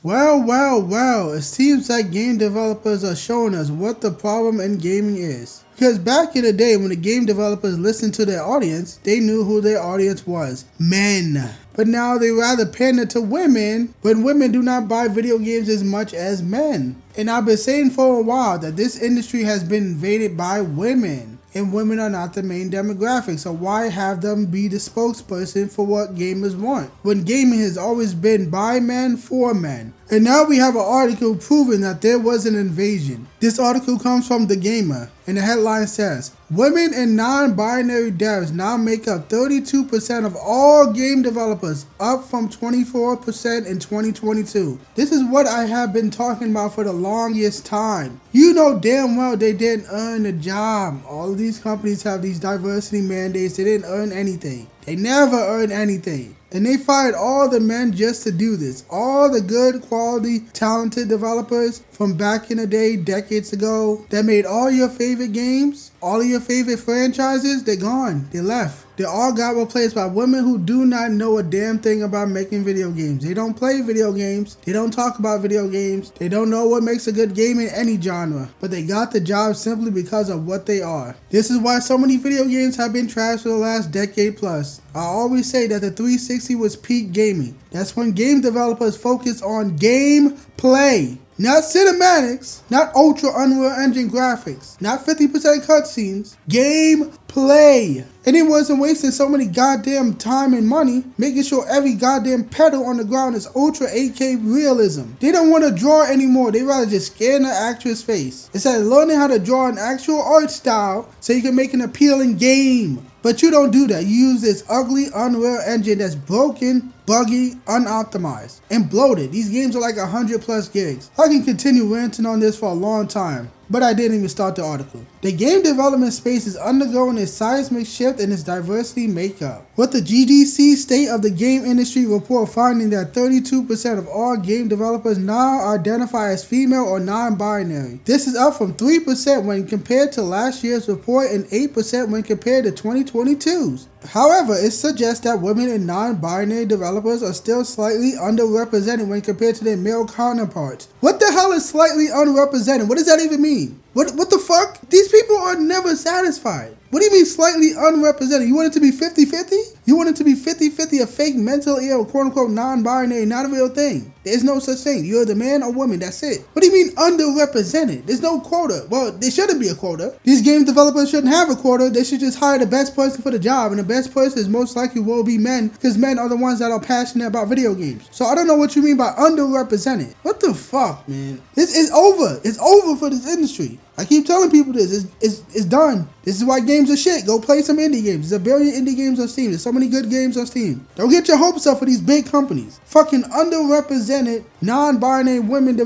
Well, it seems like game developers are showing us what the problem in gaming is. Because back in the day when the game developers listened to their audience, they knew who their audience was. Men. But now they rather pander to women when women do not buy video games as much as men. And I've been saying for a while that this industry has been invaded by women. And women are not the main demographic, so why have them be the spokesperson for what gamers want? When gaming has always been by men, for men. And now we have an article proving that there was an invasion. This article comes from The Gamer, and the headline says, women and non-binary devs now make up 32% of all game developers, up from 24% in 2022. This is what I have been talking about for the longest time. You know damn well they didn't earn a job. All of these companies have these diversity mandates. They didn't earn anything. They never earned anything. And they fired all the men just to do this. All the good, quality, talented developers from back in the day, decades ago, that made all your favorite games, all of your favorite franchises, they're gone. They left. They all got replaced by women who do not know a damn thing about making video games. They don't play video games. They don't talk about video games. They don't know what makes a good game in any genre. But they got the job simply because of what they are. This is why so many video games have been trashed for the last decade plus. I always say that the 360 was peak gaming. That's when game developers focus on gameplay. Not cinematics, not ultra Unreal Engine graphics, not 50% cutscenes, gameplay. And it wasn't wasting so many goddamn time and money making sure every goddamn pedal on the ground is ultra 8K realism. They don't want to draw anymore, they rather just scan the actress face. Instead of learning how to draw an actual art style so you can make an appealing game. But you don't do that. You use this ugly Unreal Engine that's broken, buggy, unoptimized, and bloated. These games are like 100 plus gigs. I can continue ranting on this for a long time, but I didn't even start the article. The game development space is undergoing a seismic shift in its diversity makeup, with the GDC State of the Game Industry report finding that 32% of all game developers now identify as female or non-binary. This is up from 3% when compared to last year's report and 8% when compared to 2022's. However, it suggests that women and non-binary developers are still slightly underrepresented when compared to their male counterparts. What the hell is slightly underrepresented? What does that even mean? What the fuck? These people are never satisfied. What do you mean slightly unrepresented? You want it to be 50-50? You want it to be 50-50, a fake mental ill, quote-unquote non-binary, not a real thing. There's no such thing. You're the man or woman, that's it. What do you mean underrepresented? There's no quota. Well, there shouldn't be a quota. These game developers shouldn't have a quota. They should just hire the best person for the job, and the best person is most likely will be men, because men are the ones that are passionate about video games. So I don't know what you mean by underrepresented. What the fuck, man? This is over. It's over for this industry. I keep telling people this. It's done. This is why games are shit. Go play some indie games. There's a billion indie games on Steam. There's so many good games on Steam. Don't get your hopes up for these big companies. Fucking underrepresented, non-binary women.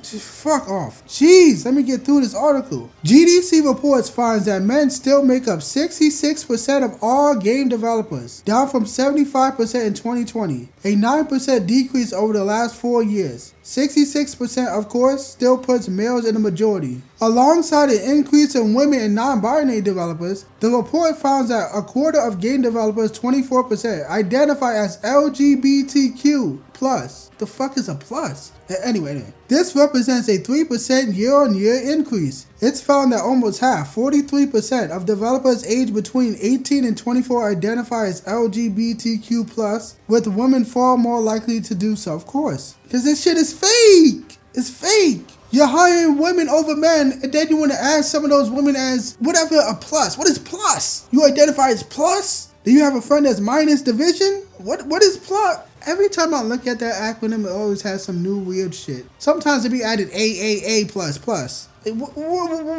Fuck off. Jeez, let me get through this article. GDC reports finds that men still make up 66% of all game developers, down from 75% in 2020. A 9% decrease over the last 4 years. 66%, of course, still puts males in the majority. Alongside an increase in women and non-binary developers, the report found that a quarter of game developers, 24%, identify as LGBTQ+. The fuck is a plus? Anyway, this represents a 3% year-on-year increase. It's found that almost half, 43%, of developers aged between 18 and 24 identify as LGBTQ+, with women far more likely to do so, of course. Because this shit is fake! It's fake! You're hiring women over men, and then you want to add some of those women as whatever a plus. What is plus? You identify as plus? Do you have a friend that's minus division? What is plus? Every time I look at that acronym, it always has some new weird shit. Sometimes it be added AAA++.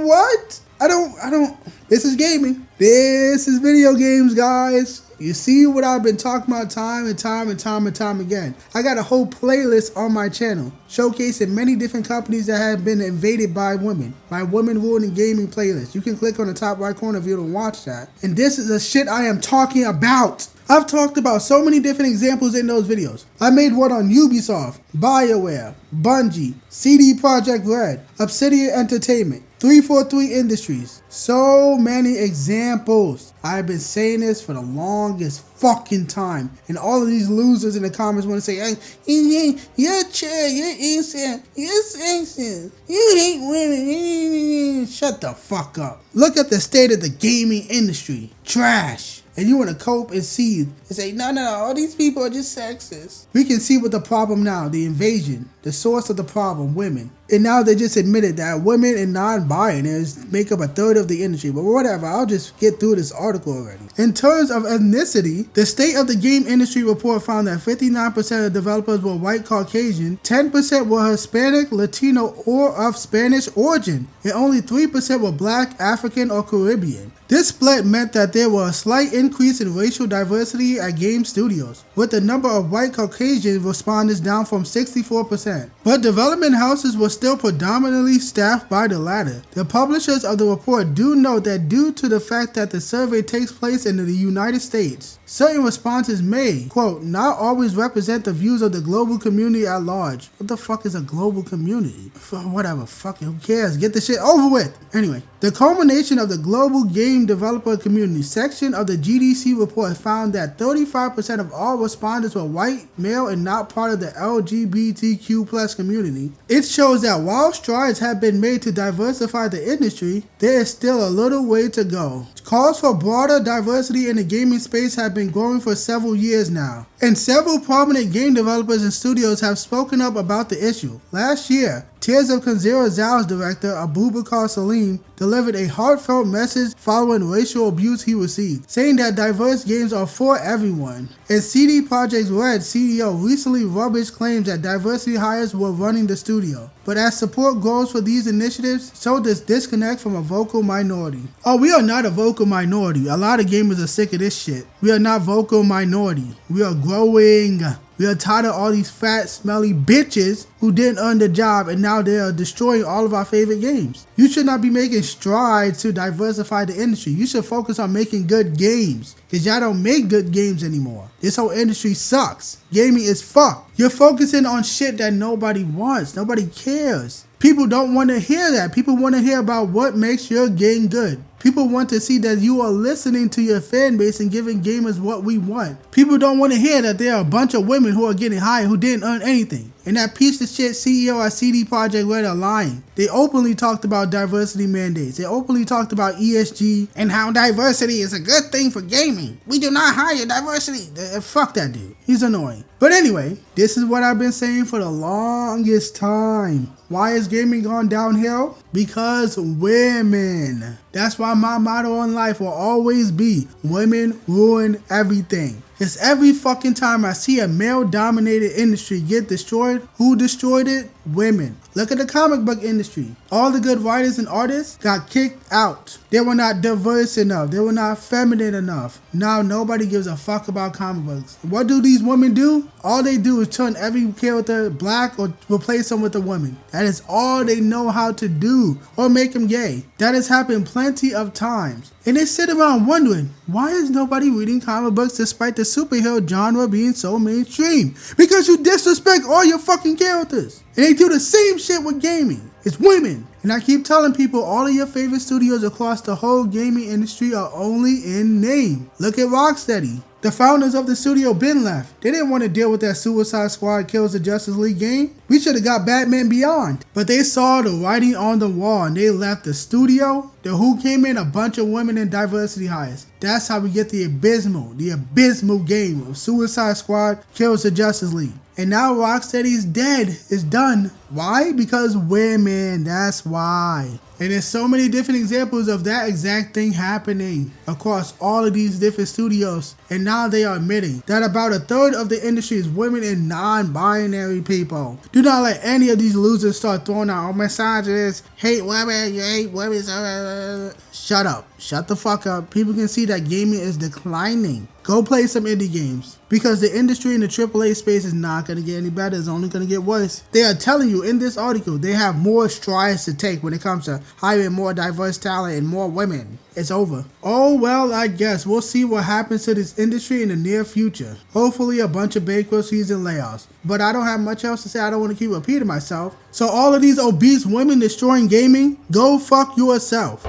What? I don't. This is gaming. This is video games, guys. You see what I've been talking about time and time again. I got a whole playlist on my channel showcasing many different companies that have been invaded by women. My Women Ruining Gaming playlist. You can click on the top right corner if you don't watch that. And this is the shit I am talking about. I've talked about so many different examples in those videos. I made one on Ubisoft, BioWare, Bungie, CD Projekt Red, Obsidian Entertainment, 343 Industries. So many examples. I've been saying this for the longest fucking time. And all of these losers in the comments want to say, you're chill, you're innocent, you're sexist, you hate women. Shut the fuck up. Look at the state of the gaming industry. Trash. And you want to cope and seethe and say, no, all these people are just sexist. We can see what the problem now, the invasion, the source of the problem, women. And now they just admitted that women and non-binaries make up a third of the industry. But whatever, I'll just get through this article already. In terms of ethnicity, the State of the Game Industry report found that 59% of developers were white Caucasian, 10% were Hispanic, Latino, or of Spanish origin, and only 3% were Black, African, or Caribbean. This split meant that there was a slight increase in racial diversity at game studios, with the number of white Caucasian respondents down from 64%. But development houses were still predominantly staffed by the latter. The publishers of the report do note that due to the fact that the survey takes place in the United States, certain responses may, quote, not always represent the views of the global community at large. What the fuck is a global community? Whatever, fuck it, who cares? Get the shit over with. Anyway, the culmination of the global game developer community section of the GDC report found that 35% of all respondents were white, male, and not part of the LGBTQ+ community. It shows that while strides have been made to diversify the industry, there is still a little way to go. Calls for broader diversity in the gaming space have been growing for several years now, and several prominent game developers and studios have spoken up about the issue. Last year, Tears of Kanzera Zal's director, Abubakar Salim, delivered a heartfelt message following racial abuse he received, saying that diverse games are for everyone. And CD Projekt Red CEO recently rubbished claims that diversity hires were running the studio. But as support grows for these initiatives, so does disconnect from a vocal minority. Oh, we are not a vocal minority. A lot of gamers are sick of this shit. We are not vocal minority. We are growing. We are tired of all these fat, smelly bitches who didn't earn the job and now they are destroying all of our favorite games. You should not be making strides to diversify the industry. You should focus on making good games, because y'all don't make good games anymore. This whole industry sucks. Gaming is fucked. You're focusing on shit that nobody wants. Nobody cares. People don't want to hear that. People want to hear about what makes your game good. People want to see that you are listening to your fan base and giving gamers what we want. People don't want to hear that there are a bunch of women who are getting hired who didn't earn anything. And that piece of shit CEO at CD Projekt Red are lying. They openly talked about diversity mandates. They openly talked about ESG and how diversity is a good thing for gaming. We do not hire diversity. Fuck that dude. He's annoying. But anyway, this is what I've been saying for the longest time. Why is gaming gone downhill? Because women. That's why my motto in life will always be, women ruin everything. Because every fucking time I see a male-dominated industry get destroyed, who destroyed it? Women. Look at the comic book industry. All the good writers and artists got kicked out. They were not diverse enough. They were not feminine enough. Now nobody gives a fuck about comic books. What do these women do? All they do is turn every character black or replace them with a woman. That is all they know how to do. Or make them gay. That has happened plenty of times. And they sit around wondering, why is nobody reading comic books despite the superhero genre being so mainstream? Because you disrespect all your fucking characters. And they do the same shit with gaming. It's women. And I keep telling people all of your favorite studios across the whole gaming industry are only in name. Look at Rocksteady. The founders of the studio been left. They didn't want to deal with that Suicide Squad kills the Justice League game. We should have got Batman Beyond. But they saw the writing on the wall and they left the studio. The Who came in, a bunch of women and diversity hires. That's how we get the abysmal game of Suicide Squad kills the Justice League. And now Rocksteady is dead. It's done. Why? Because women. That's why. And there's so many different examples of that exact thing happening across all of these different studios. And now they are admitting that about a third of the industry is women and non-binary people. Do not let any of these losers start throwing out, oh, misogynists, hate women, you hate women. Shut up. Shut the fuck up. People can see that gaming is declining. Go play some indie games. Because the industry in the AAA space is not going to get any better. It's only going to get worse. They are telling you in this article they have more strides to take when it comes to hiring more diverse talent and more women. It's over. Oh well, I guess we'll see what happens to this industry in the near future. Hopefully a bunch of bankruptcies and layoffs. But I don't have much else to say. I don't want to keep repeating myself. So all of these obese women destroying gaming, go fuck yourself.